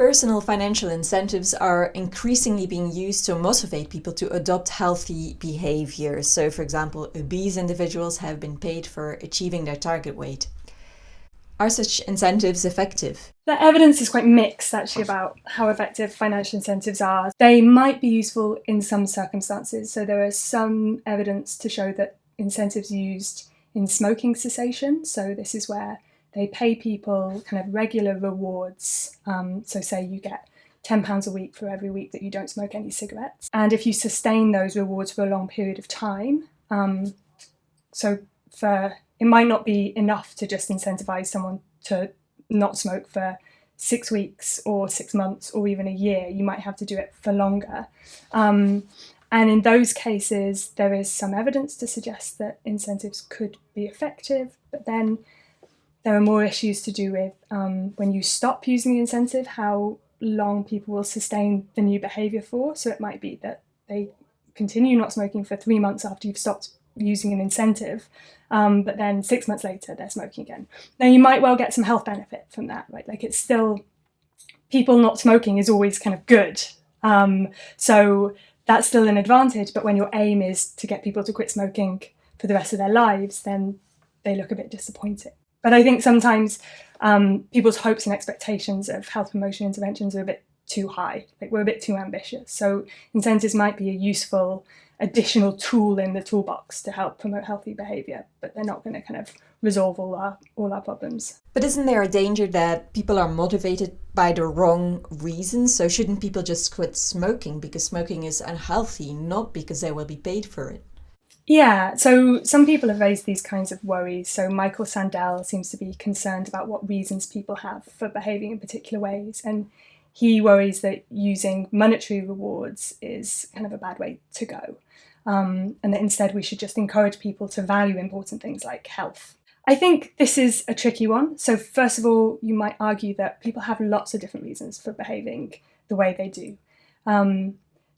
personal financial incentives are increasingly being used to motivate people to adopt healthy behavior. So, for example, obese individuals have been paid for achieving their target weight. Are such incentives effective? The evidence is quite mixed, actually, about how effective financial incentives are. They might be useful in some circumstances. So there is some evidence to show that incentives used in smoking cessation, so this is where they pay people kind of regular rewards. So say you get £10 a week for every week that you don't smoke any cigarettes. And if you sustain those rewards for a long period of time, it might not be enough to just incentivize someone to not smoke for 6 weeks or 6 months or even a year. You might have to do it for longer. And in those cases, there is some evidence to suggest that incentives could be effective, but then there are more issues to do with when you stop using the incentive, how long people will sustain the new behaviour for. So it might be that they continue not smoking for 3 months after you've stopped using an incentive, but then 6 months later they're smoking again. Now you might well get some health benefit from that, right? Like it's still, people not smoking is always kind of good. So that's still an advantage, but when your aim is to get people to quit smoking for the rest of their lives, then they look a bit disappointed. But I think sometimes people's hopes and expectations of health promotion interventions are a bit too high, like we're a bit too ambitious. So incentives might be a useful additional tool in the toolbox to help promote healthy behaviour, but they're not going to kind of resolve all our problems. But isn't there a danger that people are motivated by the wrong reasons? So shouldn't people just quit smoking because smoking is unhealthy, not because they will be paid for it? Yeah, so some people have raised these kinds of worries. So Michael Sandel seems to be concerned about what reasons people have for behaving in particular ways. And he worries that using monetary rewards is kind of a bad way to go. And that instead we should just encourage people to value important things like health. I think this is a tricky one. So first of all, you might argue that people have lots of different reasons for behaving the way they do.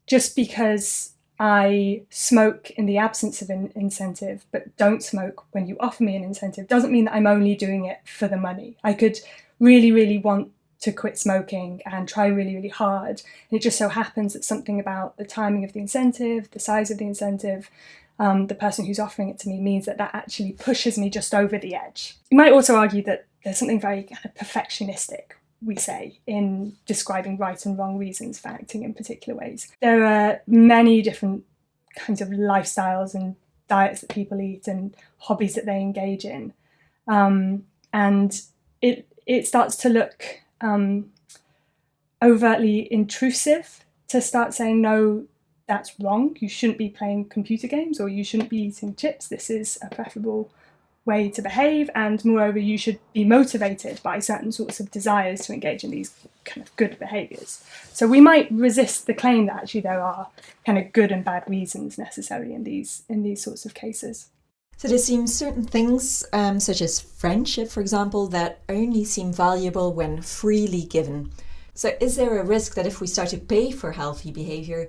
Just because I smoke in the absence of an incentive, but don't smoke when you offer me an incentive, doesn't mean that I'm only doing it for the money. I could really, really want to quit smoking and try really, really hard. And it just so happens that something about the timing of the incentive, the size of the incentive, the person who's offering it to me means that actually pushes me just over the edge. You might also argue that there's something very kind of perfectionistic, we say, in describing right and wrong reasons for acting in particular ways. There are many different kinds of lifestyles and diets that people eat and hobbies that they engage in. And it starts to look overtly intrusive to start saying, no, that's wrong. You shouldn't be playing computer games or you shouldn't be eating chips. This is a preferable way to behave. And moreover, you should be motivated by certain sorts of desires to engage in these kind of good behaviours. So we might resist the claim that actually there are kind of good and bad reasons necessary in these sorts of cases. So there seem certain things, such as friendship, for example, that only seem valuable when freely given. So is there a risk that if we start to pay for healthy behaviour,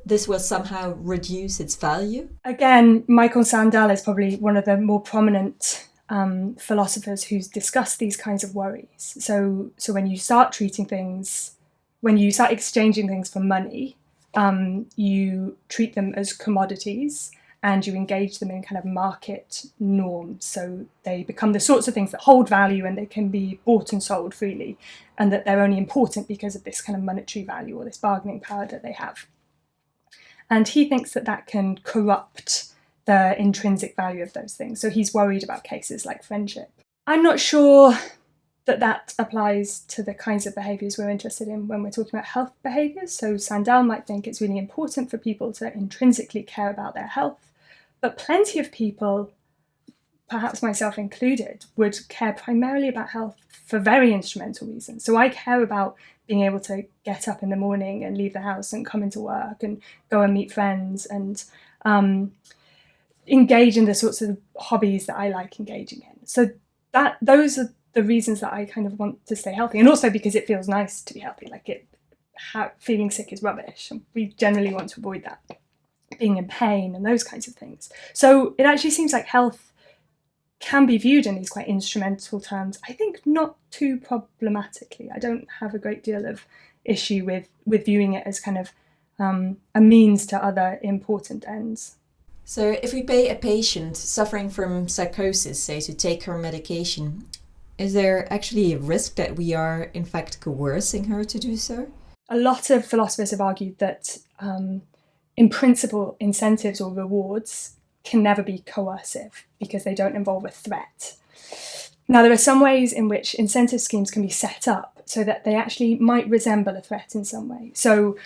this will somehow reduce its value? Again, Michael Sandel is probably one of the more prominent philosophers who's discussed these kinds of worries. So when you start treating things, when you start exchanging things for money, you treat them as commodities and you engage them in kind of market norms. So they become the sorts of things that hold value and they can be bought and sold freely, and that they're only important because of this kind of monetary value or this bargaining power that they have. And he thinks that can corrupt the intrinsic value of those things. So he's worried about cases like friendship. I'm not sure that applies to the kinds of behaviours we're interested in when we're talking about health behaviours. So Sandel might think it's really important for people to intrinsically care about their health, but plenty of people, perhaps myself included, would care primarily about health for very instrumental reasons. So I care about being able to get up in the morning and leave the house and come into work and go and meet friends and engage in the sorts of hobbies that I like engaging in. So those are the reasons that I kind of want to stay healthy, and also because it feels nice to be healthy. Like feeling sick is rubbish, and we generally want to avoid that. Being in pain and those kinds of things. So it actually seems like health can be viewed in these quite instrumental terms, I think not too problematically. I don't have a great deal of issue with viewing it as kind of a means to other important ends. So if we pay a patient suffering from psychosis, say, to take her medication, is there actually a risk that we are in fact coercing her to do so? A lot of philosophers have argued that in principle, incentives or rewards can never be coercive because they don't involve a threat. Now, there are some ways in which incentive schemes can be set up so that they actually might resemble a threat in some way. So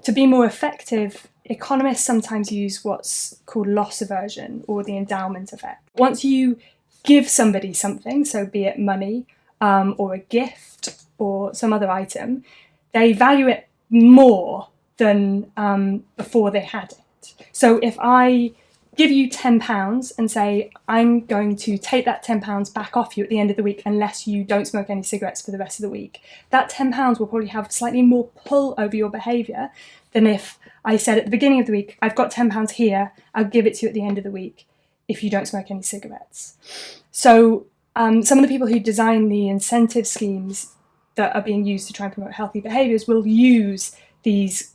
to be more effective, economists sometimes use what's called loss aversion or the endowment effect. Once you give somebody something, so be it money or a gift or some other item, they value it more than before they had it. So if I give you £10 and say, I'm going to take that £10 back off you at the end of the week unless you don't smoke any cigarettes for the rest of the week, that £10 will probably have slightly more pull over your behaviour than if I said at the beginning of the week, I've got £10 here, I'll give it to you at the end of the week if you don't smoke any cigarettes. So some of the people who design the incentive schemes that are being used to try and promote healthy behaviours will use these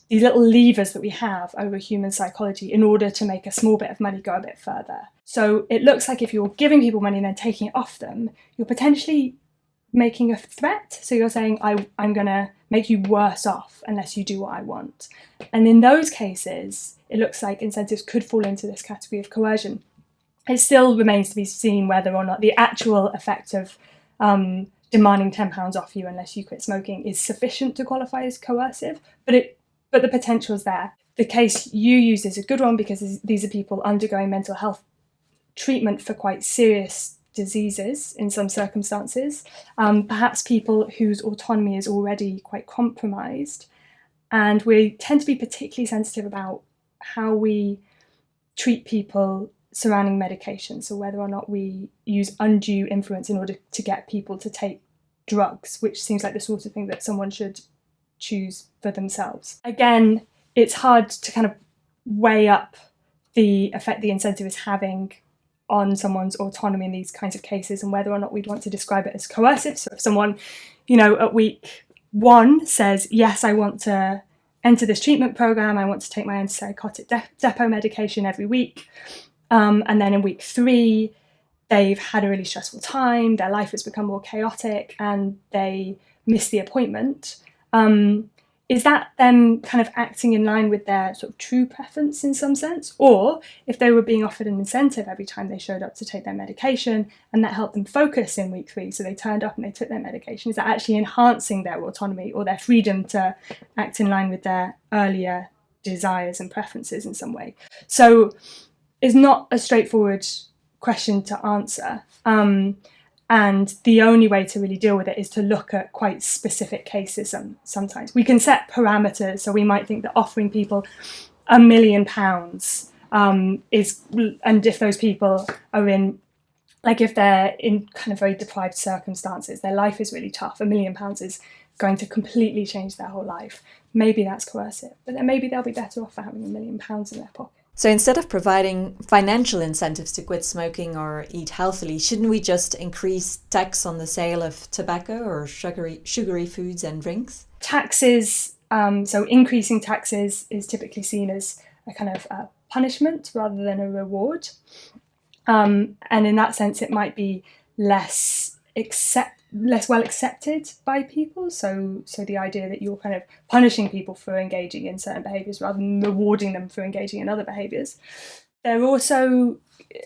these little levers that we have over human psychology in order to make a small bit of money go a bit further. So it looks like if you're giving people money and then taking it off them, you're potentially making a threat. So you're saying, I'm going to make you worse off unless you do what I want. And in those cases, it looks like incentives could fall into this category of coercion. It still remains to be seen whether or not the actual effect of demanding £10 off you unless you quit smoking is sufficient to qualify as coercive, but the potential is there. The case you use is a good one because these are people undergoing mental health treatment for quite serious diseases in some circumstances, perhaps people whose autonomy is already quite compromised. And we tend to be particularly sensitive about how we treat people surrounding medication, so whether or not we use undue influence in order to get people to take drugs, which seems like the sort of thing that someone should choose for themselves. Again, it's hard to kind of weigh up the effect the incentive is having on someone's autonomy in these kinds of cases and whether or not we'd want to describe it as coercive. So if someone, at week 1 says, yes, I want to enter this treatment program, I want to take my antipsychotic depot medication every week, and then in week 3, they've had a really stressful time, their life has become more chaotic, and they miss the appointment, is that them kind of acting in line with their sort of true preference in some sense? Or if they were being offered an incentive every time they showed up to take their medication and that helped them focus in week 3, so they turned up and they took their medication, is that actually enhancing their autonomy or their freedom to act in line with their earlier desires and preferences in some way? So it's not a straightforward question to answer. And the only way to really deal with it is to look at quite specific cases. Sometimes we can set parameters. So we might think that offering people £1 million is, and if those people are in, like if they're in kind of very deprived circumstances, their life is really tough, £1 million is going to completely change their whole life. Maybe that's coercive, but then maybe they'll be better off for having £1 million in their pocket. So instead of providing financial incentives to quit smoking or eat healthily, shouldn't we just increase tax on the sale of tobacco or sugary foods and drinks? Taxes, so increasing taxes is typically seen as a kind of punishment rather than a reward. And in that sense, it might be less well accepted by people. So the idea that you're kind of punishing people for engaging in certain behaviours rather than rewarding them for engaging in other behaviours. They're also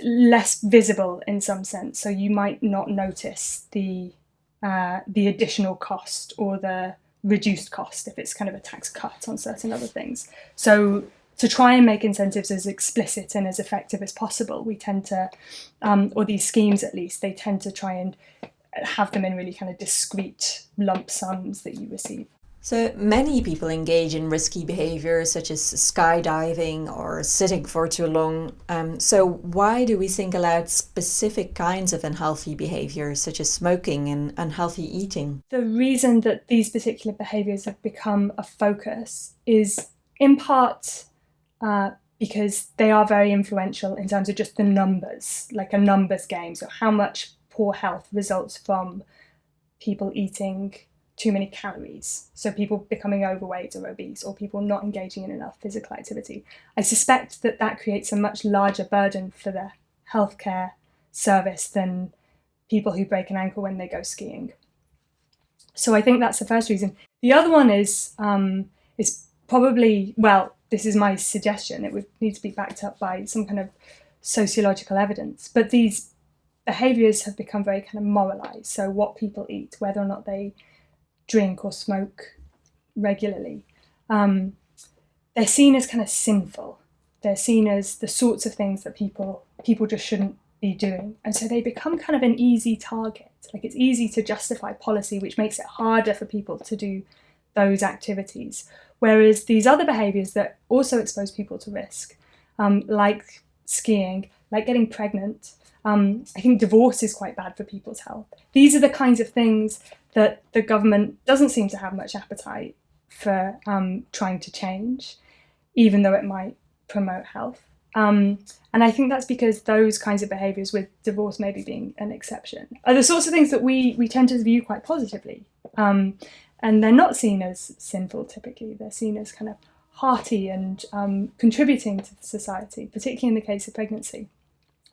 less visible in some sense. So you might not notice the additional cost or the reduced cost if it's kind of a tax cut on certain other things. So to try and make incentives as explicit and as effective as possible, we tend to, or these schemes at least, they tend to try and have them in really kind of discrete lump sums that you receive. So many people engage in risky behaviour such as skydiving or sitting for too long. So why do we single out specific kinds of unhealthy behaviour such as smoking and unhealthy eating? The reason that these particular behaviours have become a focus is in part because they are very influential in terms of just the numbers, like a numbers game. So how much poor health results from people eating too many calories, so people becoming overweight or obese, or people not engaging in enough physical activity. I suspect that that creates a much larger burden for the healthcare service than people who break an ankle when they go skiing. So I think that's the first reason. The other one is probably, well, this is my suggestion, it would need to be backed up by some kind of sociological evidence, but these behaviours have become very kind of moralised. So what people eat, whether or not they drink or smoke regularly, they're seen as kind of sinful. They're seen as the sorts of things that people just shouldn't be doing. And so they become kind of an easy target. Like, it's easy to justify policy, which makes it harder for people to do those activities. Whereas these other behaviours that also expose people to risk, like skiing, like getting pregnant, I think divorce is quite bad for people's health. These are the kinds of things that the government doesn't seem to have much appetite for trying to change, even though it might promote health. And I think that's because those kinds of behaviours, with divorce maybe being an exception, are the sorts of things that we tend to view quite positively. And they're not seen as sinful typically. They're seen as kind of hearty and contributing to society, particularly in the case of pregnancy.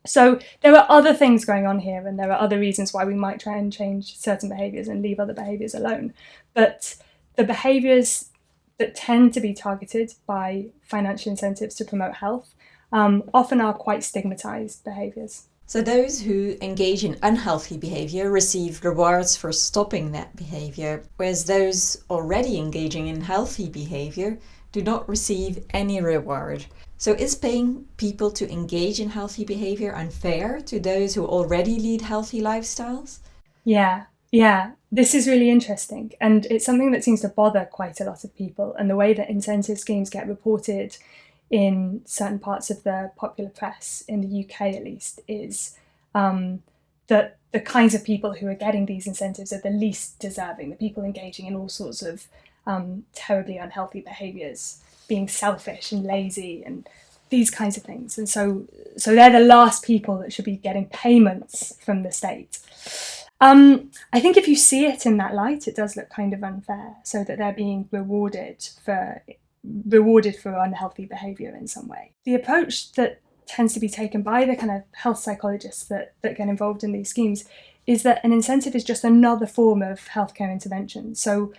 So there are other things going on here, and there are other reasons why we might try and change certain behaviours and leave other behaviours alone. But the behaviours that tend to be targeted by financial incentives to promote health often are quite stigmatised behaviours. So those who engage in unhealthy behaviour receive rewards for stopping that behaviour, whereas those already engaging in healthy behaviour do not receive any reward. So is paying people to engage in healthy behaviour unfair to those who already lead healthy lifestyles? Yeah. This is really interesting. And it's something that seems to bother quite a lot of people. And the way that incentive schemes get reported in certain parts of the popular press, in the UK at least, is that the kinds of people who are getting these incentives are the least deserving, the people engaging in all sorts of terribly unhealthy behaviours, being selfish and lazy and these kinds of things. And so they're the last people that should be getting payments from the state. I think if you see it in that light, it does look kind of unfair, so that they're being rewarded for unhealthy behaviour in some way. The approach that tends to be taken by the kind of health psychologists that get involved in these schemes is that an incentive is just another form of healthcare intervention. So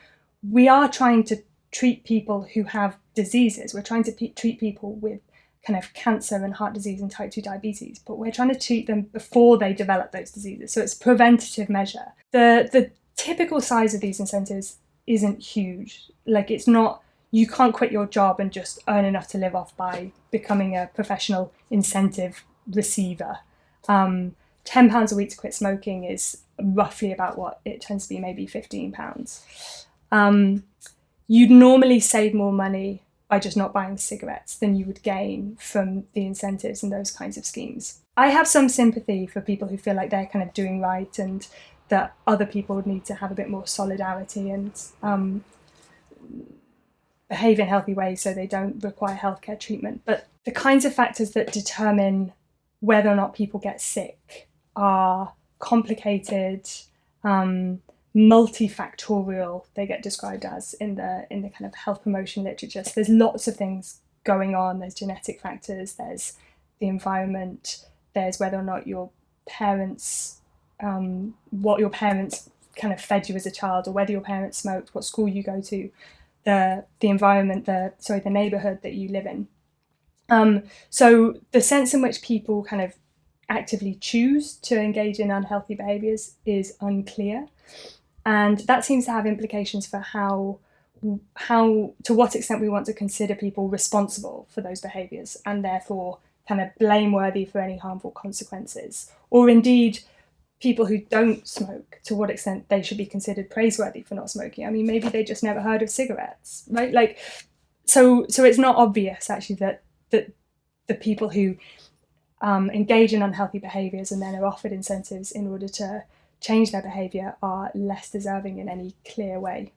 we are trying to treat people who have diseases. We're trying to treat people with kind of cancer and heart disease and type 2 diabetes, but we're trying to treat them before they develop those diseases. So it's a preventative measure. The typical size of these incentives isn't huge. Like, it's not, you can't quit your job and just earn enough to live off by becoming a professional incentive receiver. £10 a week to quit smoking is roughly about what it tends to be, maybe £15. You'd normally save more money by just not buying cigarettes than you would gain from the incentives and those kinds of schemes. I have some sympathy for people who feel like they're kind of doing right and that other people would need to have a bit more solidarity and behave in healthy ways so they don't require healthcare treatment. But the kinds of factors that determine whether or not people get sick are complicated, multifactorial, they get described as in the kind of health promotion literature. So there's lots of things going on. There's genetic factors, there's the environment, there's whether or not your parents, what your parents kind of fed you as a child, or whether your parents smoked, what school you go to, the environment, the neighbourhood that you live in. So the sense in which people kind of actively choose to engage in unhealthy behaviours is unclear. And that seems to have implications for how to what extent we want to consider people responsible for those behaviours and therefore kind of blameworthy for any harmful consequences. Or indeed, people who don't smoke, to what extent they should be considered praiseworthy for not smoking. I mean, maybe they just never heard of cigarettes, right? Like, so it's not obvious actually that the people who engage in unhealthy behaviours and then are offered incentives in order to change their behaviour are less deserving in any clear way.